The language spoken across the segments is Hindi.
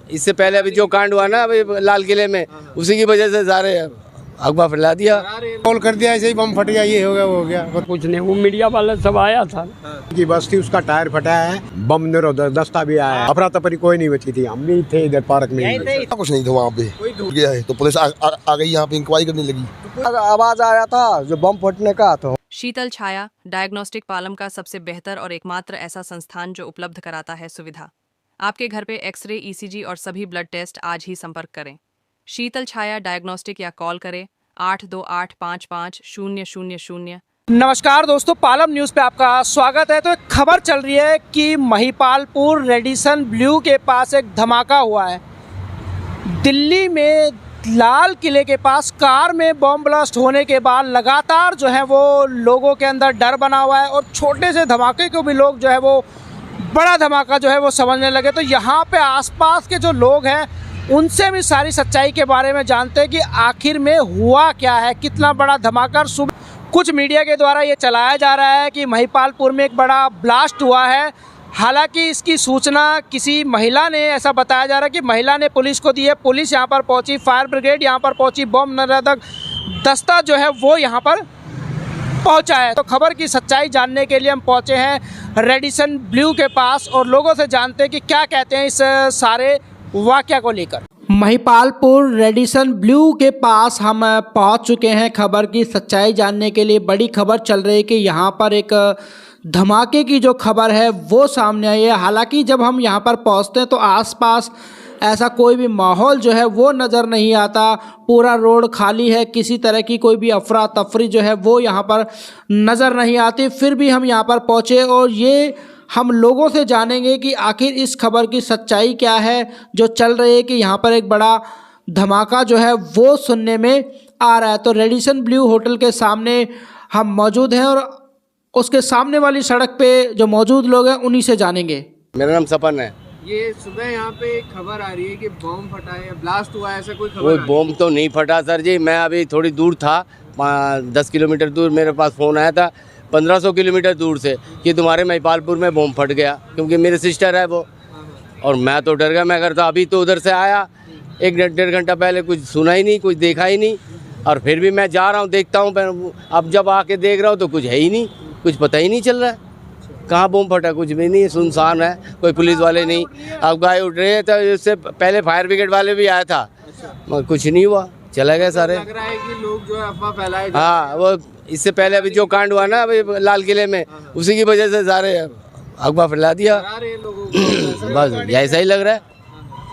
इससे पहले अभी जो कांड हुआ ना अभी लाल किले में, उसी की वजह से सारे अगवा फैला दिया, कॉल कर दिया, ऐसे ही बम फट गया, ये हो गया वो हो गया। कुछ नहीं, वो मीडिया वाला सब आया था की बस थी, उसका टायर फटा है, बम निरोधक दस्ता भी आया है, अफरा तफरी कोई नहीं बची थी, हम भी थे इधर पार्क में। कुछ नहीं था वहाँ पे, टूट गया है तो पुलिस आ गई, यहाँ पे इंक्वायरी करने लगी। आवाज आया था जो बम फटने का, तो शीतल छाया डायग्नोस्टिक पालम का सबसे बेहतर और एकमात्र ऐसा संस्थान जो उपलब्ध कराता है सुविधा। आपके घर पे एक्सरे, ईसीजी और सभी ब्लड टेस्ट आज ही संपर्क करें। शीतल छाया डायग्नोस्टिक या कॉल करें 82855000। नमस्कार दोस्तों, पालम न्यूज़ पे आपका स्वागत है। तो एक खबर चल रही है कि महिपालपुर रेडिसन ब्लू के पास एक धमाका हुआ है। दिल्ली में लाल किले के पास कार में बम ब्लास्ट होने के बाद लगातार जो है वो लोगों के अंदर डर बना हुआ है और छोटे से धमाके को भी लोग जो है वो बड़ा धमाका जो है वो समझने लगे। तो यहाँ पे आसपास के जो लोग हैं उनसे भी सारी सच्चाई के बारे में जानते हैं कि आखिर में हुआ क्या है, कितना बड़ा धमाका। सुबह कुछ मीडिया के द्वारा ये चलाया जा रहा है कि महिपालपुर में एक बड़ा ब्लास्ट हुआ है। हालांकि इसकी सूचना किसी महिला ने, ऐसा बताया जा रहा है कि महिला ने पुलिस को दी है। पुलिस यहाँ पर पहुँची, फायर ब्रिगेड यहाँ पर पहुँची, बम निरोधक दस्ता जो है वो यहाँ पर पहुँचा है। तो खबर की सच्चाई जानने के लिए हम पहुँचे हैं रेडिसन ब्लू के पास और लोगों से जानते हैं कि क्या कहते हैं इस सारे वाकया को लेकर। महिपालपुर रेडिसन ब्लू के पास हम पहुंच चुके हैं खबर की सच्चाई जानने के लिए। बड़ी खबर चल रही है कि यहाँ पर एक धमाके की जो खबर है वो सामने आई है। हालांकि जब हम यहाँ पर पहुँचते हैं तो आसपास ऐसा कोई भी माहौल जो है वो नज़र नहीं आता, पूरा रोड खाली है, किसी तरह की कोई भी अफरा तफरी जो है वो यहाँ पर नज़र नहीं आती। फिर भी हम यहाँ पर पहुँचे और ये हम लोगों से जानेंगे कि आखिर इस खबर की सच्चाई क्या है जो चल रही है कि यहाँ पर एक बड़ा धमाका जो है वो सुनने में आ रहा है। तो रेडिसन ब्लू होटल के सामने हम मौजूद हैं और उसके सामने वाली सड़क पे जो मौजूद लोग हैं उन्हीं से जानेंगे। मेरा नाम सपन है। ये सुबह यहाँ पे एक खबर आ रही है कि बम फटा है, ब्लास्ट हुआ है, ऐसा कोई खबर? कोई बम तो नहीं फटा सर जी, मैं अभी थोड़ी दूर था, 10 किलोमीटर दूर मेरे पास फ़ोन आया था 1500 किलोमीटर दूर से कि तुम्हारे महिपालपुर में बम फट गया, क्योंकि मेरे सिस्टर है वो। और मैं तो डर गया, मैं करता अभी तो उधर से आया, एक डेढ़ घंटा पहले कुछ सुना ही नहीं, कुछ देखा ही नहीं। और फिर भी मैं जा रहा हूँ, देखता हूँ, अब जब आके देख रहा हूँ तो कुछ है ही नहीं, कुछ पता ही नहीं चल रहा है कहाँ बम फटा, कुछ भी नहीं, सुनसान है, कोई पुलिस वाले नहीं। अब गाय उठ रहे थे, इससे पहले फायर ब्रिगेड वाले भी आया था, मगर कुछ नहीं हुआ, चले गए सारे। लग रहा है कि लोग जो है अफवाह फैलाए। हाँ, वो इससे पहले अभी जो कांड हुआ ना अभी लाल किले में, उसी की वजह से सारे अगवा फैला दिया, बस ऐसा ही लग रहा है।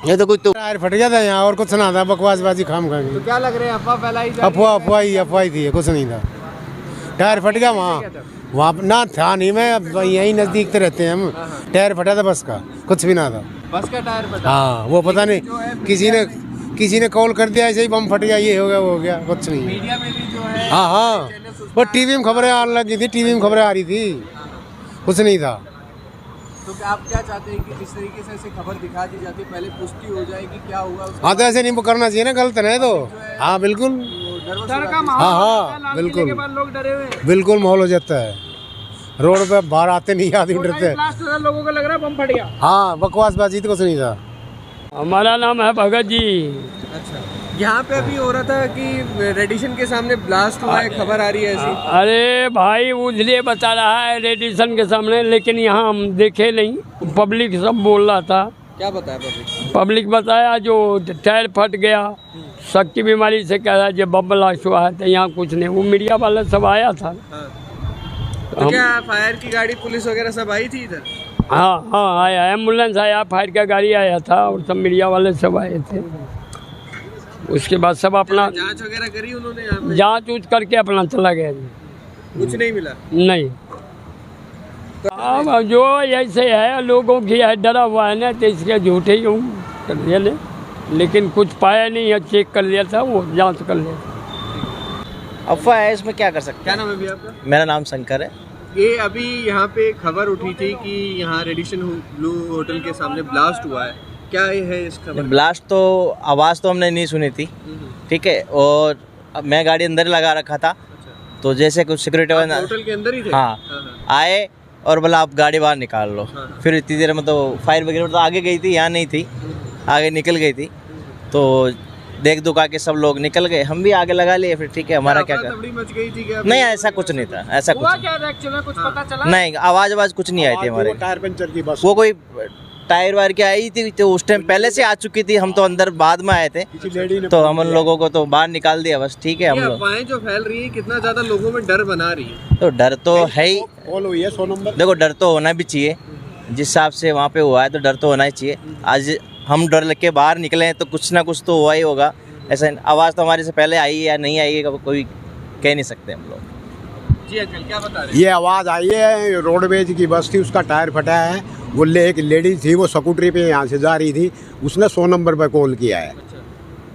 ये तो कुछ तो टायर फट गया था यहाँ, और कुछ ना था, बकवासबाजी खाम खा तो क्या लग रहा है, अफवाह फैलाई जा रही है? अफवाह थी, कुछ नहीं था। टायर फट गया वहाँ ना था नहीं, मैं यहीं नज़दीक तो रहते हैं हम। टायर फटा था बस का, कुछ भी ना था। बस का टायर फटा? हाँ, वो पता नहीं किसी ने कॉल कर दिया, ऐसे ही बम फट गया, ये हो गया वो हो गया, कुछ नहीं। मीडिया में भी जो है, हाँ, वो टीवी में खबरें आने लगी थी, टीवी में खबरें आ रही थी, कुछ नहीं था। तो आप क्या चाहते हैं कि जिस तरीके से ऐसे खबर दिखा दी जाती है पहले पुष्टि हो जाए कि क्या हुआ? हाँ, तो ऐसे नहीं करना चाहिए ना, गलत है तो। हाँ बिल्कुल, डर का माहौल। हाँ बिल्कुल, लोग डरे हुए हैं, बिल्कुल माहौल हो जाता है, रोड पे बाहर आते नहीं, आदमी डरते हैं। लोगों को लग रहा है बम फट गया। हाँ, बकवासबाजी तो कुछ नहीं था। हमारा नाम है भगत जी। अच्छा, यहाँ पे अभी हो रहा था कि रेडिसन के सामने ब्लास्ट हुआ है, खबर आ रही है ऐसी? अरे भाई उसलिए बता रहा है रेडिसन के सामने, लेकिन यहाँ हम देखे नहीं, पब्लिक सब बोल रहा था। क्या बताया पब्लिक बताया जो टायर फट गया, शक की बीमारी से कह रहा है जब बम ब्लास्ट हुआ है, तो यहाँ कुछ नहीं, वो मीडिया वाला सब आया था। तो क्या फायर की गाड़ी, पुलिस वगैरह सब आई थी इधर? हाँ आया, एम्बुलेंस आया, फायर का गाड़ी आया था और सब मीडिया वाले सब आए थे। उसके बाद सब अपना जांच वगैरह करी उन्होंने यहाँ पे? जांच उच करके अपना चला गया जी। कुछ नहीं मिला? नहीं, अब जो ऐसे है लोगों की है डरा हुआ है ना, तो इसके झूठे ही कर दिया ने, लेकिन कुछ पाया नहीं है, चेक कर लिया था, वो जांच कर लिया। अफवाह है, इसमें क्या कर सकते? क्या नाम है भैया आपका? मेरा नाम शंकर है। ये अभी यहाँ पे खबर उठी थी कि यहाँ रेडिसन ब्लू होटल के सामने ब्लास्ट हुआ है, क्या ये है इस खबर? ब्लास्ट तो आवाज़ तो हमने नहीं सुनी थी, ठीक है, और मैं गाड़ी अंदर लगा रखा था। तो जैसे कुछ सिक्योरिटी वाले होटल के अंदर ही थे? हाँ, आए और बोला आप गाड़ी बाहर निकाल लो। फिर इतनी देर में तो फायर ब्रिगेड तो आगे गई थी, यहाँ नहीं थी। आगे निकल गई थी, तो देख दुखा के सब लोग निकल गए, हम भी आगे लगा लिए, फिर ठीक है हमारा क्या कर। तगड़ी मच गई थी क्या? नहीं ऐसा कुछ नहीं था, ऐसा हुआ कुछ क्या था एक्चुअली कुछ पता चला? नहीं, आवाज़ कुछ नहीं आई थी हमारे। टायर पंचर की बस वो कोई टायर वायर की आई थी, तो उस टाइम पहले से आ चुकी थी, हम तो अंदर बाद में आए थे, लेडी ने तो हम उन लोगों को तो बाहर निकाल दिया बस, ठीक है हम ये लोग। अफवाहें जो फैल रही है कितना ज्यादा लोगों में डर बना रही है। तो डर तो है ही, कॉल हुई है 100 नंबर। देखो डर तो होना भी चाहिए, जिस हिसाब से वहाँ पे हुआ है तो डर तो होना ही चाहिए। आज हम डर लग के बाहर निकले हैं तो कुछ ना कुछ तो हुआ ही होगा। ऐसा आवाज़ तो हमारे से पहले आई है या नहीं आई है कोई कह नहीं सकते हम लोग। जी अंकल क्या बता रहे हैं? ये आवाज़ आई है, रोडवेज की बस थी, उसका टायर फटा है। वो एक लेडी थी, वो स्कूटरी पे यहाँ से जा रही थी, उसने 100 नंबर पर कॉल किया है।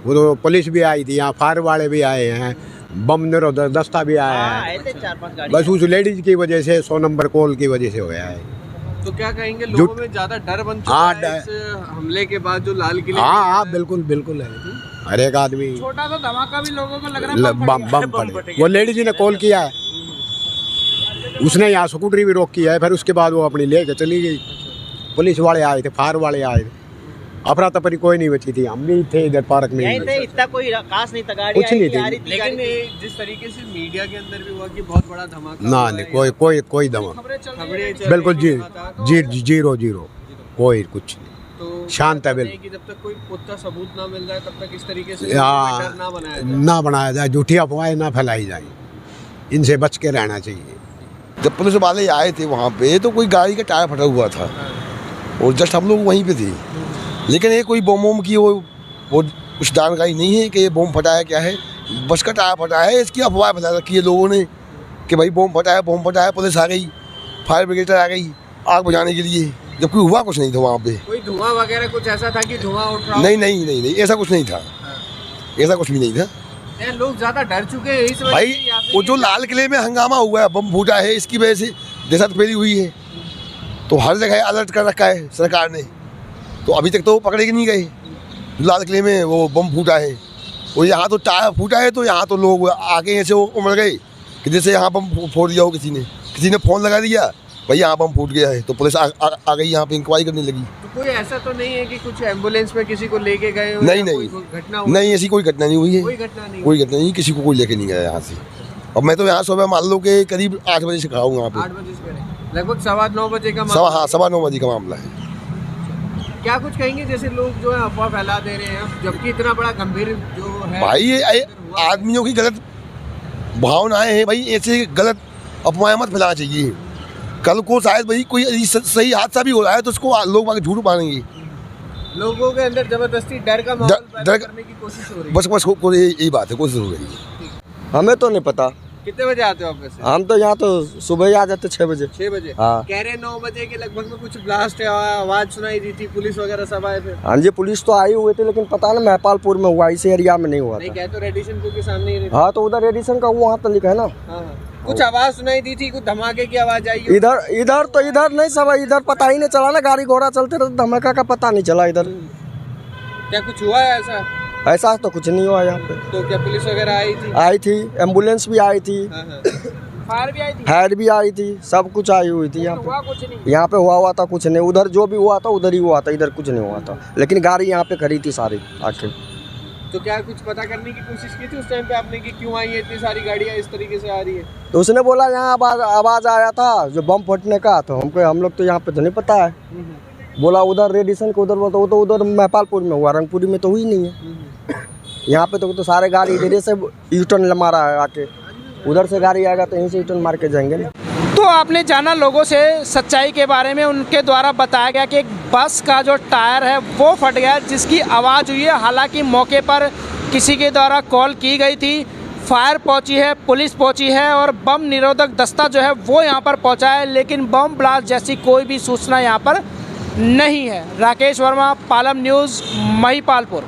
वो तो पुलिस भी आई थी, यहाँ फायर वाले भी आए हैं, बम निरोधक दस्ता भी आया है। 4-5 गाड़ी बस उस लेडीज की वजह से 100 नंबर कॉल की वजह से होया है। तो क्या कहेंगे लोगों में ज्यादा डर बन चुका हाँ, है इस हमले के बाद जो लाल किले हाँ बिल्कुल बिल्कुल है। हर एक आदमी छोटा सा धमाका भी लोगों को लग रहा है बम पड़े। वो लेडीज ने कॉल किया है, उसने यहाँ स्कूटरी भी रोक किया है, फिर उसके बाद वो अपनी लेके चली गई। पुलिस वाले आए थे, फायर वाले आए थे, अफरा तफरी कोई नहीं बची थी। हम भी थे इधर पार्क में, यहीं थे, इतना कोई खास नहीं था, गाड़ी कुछ नहीं आई थी, थी। आ रही थी, लेकिन जिस तरीके से मीडिया के अंदर भी हुआ कि बहुत बड़ा धमाका ना हुआ नहीं, है, कोई दमा खबरें चल बिल्कुल रही हैं लगातार। जीरो कोई कुछ नहीं, तो शांत है कहते बिल्कुल। हैं कि जब तक कोई पुख्ता सबूत ना मिल जाए तब तक इस तरीके से हाँ, डर ना बनाया जाए। ना बनाया जाए, झूठी अफवाहें ना फैलाई जाए, इनसे बच के रहना चाहिए। जब पुलिस वाले आए थे वहाँ पे तो कोई गाड़ी का टायर फटा हुआ था और जस्ट हम लोग वहीं पे थे, लेकिन ये कोई बम वम की वो कुछ जानकारी नहीं है कि ये बम फटा है क्या है। बस का टायर फटा है, इसकी अफवाह फैला रखी है लोगों ने कि भाई बम फटा है। पुलिस आ गई, फायर ब्रिगेड आ गई आग बुझाने के लिए, जबकि हुआ कुछ नहीं था वहाँ पे। कोई धुआं वगैरह कुछ ऐसा था कि धुआं उठ रहा हो? नहीं, ऐसा कुछ नहीं था, ऐसा कुछ भी नहीं था। ये लोग ज्यादा डर चुके हैं इस वजह भाई से या फिर वो जो लाल किले में हंगामा हुआ है, बम फूटा है, इसकी वजह से दहशत फैली हुई है। तो हर जगह अलर्ट कर रखा है सरकार ने, तो अभी तक तो पकड़े ही नहीं गए। लाल किले में वो बम फूटा है और यहाँ तो टायर फूटा है, तो यहाँ तो लोग आगे ऐसे उमड़ गए कि जैसे यहाँ बम फोड़ दिया हो किसी ने फ़ोन लगा दिया, भाई यहाँ बम फूट गया है, तो पुलिस आ गई यहाँ पे इंक्वायरी करने लगी। तो कोई ऐसा तो नहीं है कि कुछ एम्बुलेंस में किसी को लेके गए हो? नहीं, या नहीं। कोई घटना हुई? नहीं, ऐसी कोई घटना नहीं हुई है, कोई घटना नहीं कोई घटना नहीं, किसी को कोई लेके नहीं गया यहाँ से। अब मैं तो यहाँ सुबह मान लो कि करीब 8 बजे से खड़ा हूँ यहाँ 8 पे। बजे से पहले लगभग 9:15 बजे का मामला। 9:15 बजे का मामला है। क्या कुछ कहेंगे जैसे लोग जो है अफवाह फैला दे रहे हैं जबकि इतना बड़ा गंभीर जो है भाई ये आदमियों की गलत भावनाएं हैं, भाई ऐसे गलत अफवाहें मत फैलाना चाहिए। कल को शायद भाई कोई सही हादसा भी हो रहा है तो उसको लोग आगे झूठ मानेंगे। लोगों के अंदर जबरदस्ती डर का माहौल पैदा डर- करने की कोशिश हो रही है। बस यही बात है, कोशिश हो रही है। हमें तो नहीं पता, कितने बजे आते हो आप वैसे? हम तो यहाँ तो सुबह ही आ जाते 6 बजे। 6 बजे। हाँ। कह रहे 9 बजे के लगभग में कुछ ब्लास्ट आवाज सुनाई दी थी, पुलिस वगैरह सब आए थे। हाँ जी, पुलिस तो आई हुई थी, लेकिन पता नहीं महिपालपुर में हुआ, इस एरिया में नहीं हुआ नहीं था। कह तो रेडिशन पुल के सामने ही। हाँ तो उधर एडिशन का वहाँ तो लिखा है ना। हाँ। कुछ आवाज सुनाई दी थी, कुछ धमाके की आवाज आई हो? इधर नहीं सब, इधर पता ही नहीं चला ना, गाड़ी घोड़ा चलते रहे, धमाका का पता नहीं चला इधर। क्या कुछ हुआ है ऐसा? ऐसा तो कुछ नहीं हुआ यहाँ पे। तो क्या पुलिस वगैरह आई थी? एम्बुलेंस भी आई थी, फायर भी आई थी? फायर भी आई थी, सब कुछ आई हुई थी यहाँ हुआ पे। कुछ नहीं? यहाँ पे हुआ था कुछ नहीं, उधर जो भी हुआ था उधर ही हुआ था, इधर कुछ नहीं हुआ था, लेकिन गाड़ी यहाँ पे खड़ी थी सारी आके। तो क्या कुछ पता करने की कोशिश की थी उस टाइम पे आपने कि क्यों आई है इतनी सारी गाड़ियाँ इस तरीके से आ रही है? तो उसने बोला यहाँ आवाज आया था जो बम फटने का, तो हम लोग तो यहाँ पे तो नहीं पता है। बोला उधर रेडिसन को उधर, वो तो उधर महिपालपुर में हुआ, रंगपुरी में तो हुई नहीं है। यहाँ पे तो सारे गाड़ी इधर से यू टर्न मारा है आके, उधर से गाड़ी आएगा तो यहीं से यू टर्न मार के जाएंगे ना। तो आपने जाना लोगों से सच्चाई के बारे में, उनके द्वारा बताया गया कि एक बस का जो टायर है वो फट गया जिसकी आवाज़ हुई है। हालांकि मौके पर किसी के द्वारा कॉल की गई थी, फायर पहुंची है, पुलिस पहुंची है और बम निरोधक दस्ता जो है वो यहां पर पहुंचा है, लेकिन बम ब्लास्ट जैसी कोई भी सूचना यहां पर नहीं है। राकेश वर्मा, पालम न्यूज़, महिपालपुर।